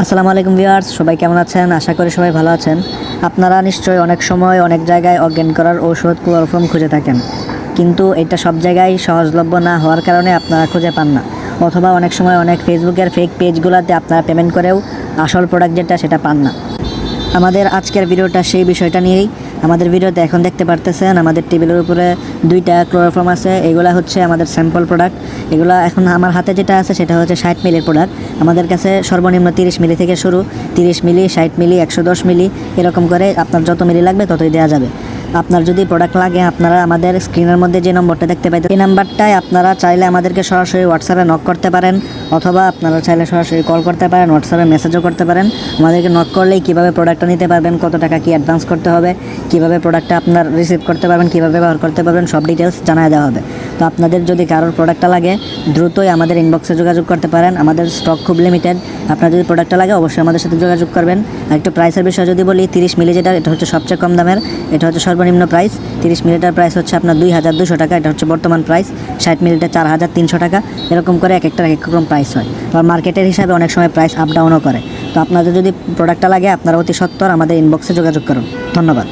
আসসালামু আলাইকুম ভিউয়ার্স, সবাই কেমন আছেন? আশা করি সবাই ভালো আছেন। আপনারা নিশ্চয়ই অনেক সময় অনেক জায়গায় অজ্ঞান করার ঔষধ ক্লোরোফর্ম খুঁজে থাকেন, কিন্তু এটা সব জায়গায় সহজলভ্য না হওয়ার কারণে আপনারা খুঁজে পান না, অথবা অনেক সময় অনেক ফেসবুকের ফেক পেজগুলোতে আপনারা পেমেন্ট করেও আসল প্রোডাক্ট যেটা সেটা পান না। আমাদের আজকের ভিডিওটা সেই বিষয়টা নিয়েই। আমাদের ভিডিওতে এখন দেখতে পারতেছেন আমাদের টেবিলের উপরে 2টা ক্লোরোফর্ম আছে। এগুলা হচ্ছে আমাদের স্যাম্পল প্রোডাক্ট। এগুলা এখন আমার হাতে যেটা আছে সেটা হচ্ছে 60 মিলির প্রোডাক্ট। আমাদের কাছে সর্বনিম্ন 30 মিলি থেকে শুরু, 30 মিলি, 60 মিলি, 110 মিলি, এরকম করে আপনার যত মিলি লাগবে ততই দেওয়া যাবে। আপনার যদি প্রোডাক্ট লাগে আপনারা আমাদের স্ক্রিনের মধ্যে যে নম্বরটা দেখতে পাইতেন এই নাম্বারটায় আপনারা চাইলে আমাদেরকে সরাসরি হোয়াটসঅ্যাপে নক করতে পারেন, অথবা আপনারা চাইলে সরাসরি কল করতে পারেন, হোয়াটসঅ্যাপে মেসেজও করতে পারেন। আমাদেরকে নক করলেই কীভাবে প্রোডাক্টটা নিতে পারবেন, কত টাকা কি অ্যাডভান্স করতে হবে, কীভাবে প্রোডাক্টটা আপনার রিসিভ করতে পারবেন, কীভাবে ব্যবহার করতে পারবেন, সব ডিটেলস জানিয়ে দেওয়া হবে। তো আপনাদের যদি কারোর প্রোডাক্টটা লাগে দ্রুতই আমাদের ইনবক্সে যোগাযোগ করতে পারেন। আমাদের স্টক খুব লিমিটেড। আপনার যদি প্রোডাক্টটা লাগে অবশ্যই আমাদের সাথে যোগাযোগ করবেন। আর একটু প্রাইসের বিষয়ে যদি বলি, 30 মিলি যেটা এটা হচ্ছে সবচেয়ে কম দামের, এটা হচ্ছে সর্বনিম্ন প্রাইস। 30 মিলিটার প্রাইস হচ্ছে আপনার 2200 টাকা, এটা হচ্ছে বর্তমান প্রাইস। 60 মিলিটার 4300 টাকা, এরকম করে এক একটার এক এক রকম প্রাইস হয়। আর মার্কেটের হিসাবে অনেক সময় প্রাইস আপ ডাউনও করে। তো আপনাদের যদি প্রোডাক্টটা লাগে আপনারা অতি সত্বর আমাদের ইনবক্সে যোগাযোগ করুন। ধন্যবাদ।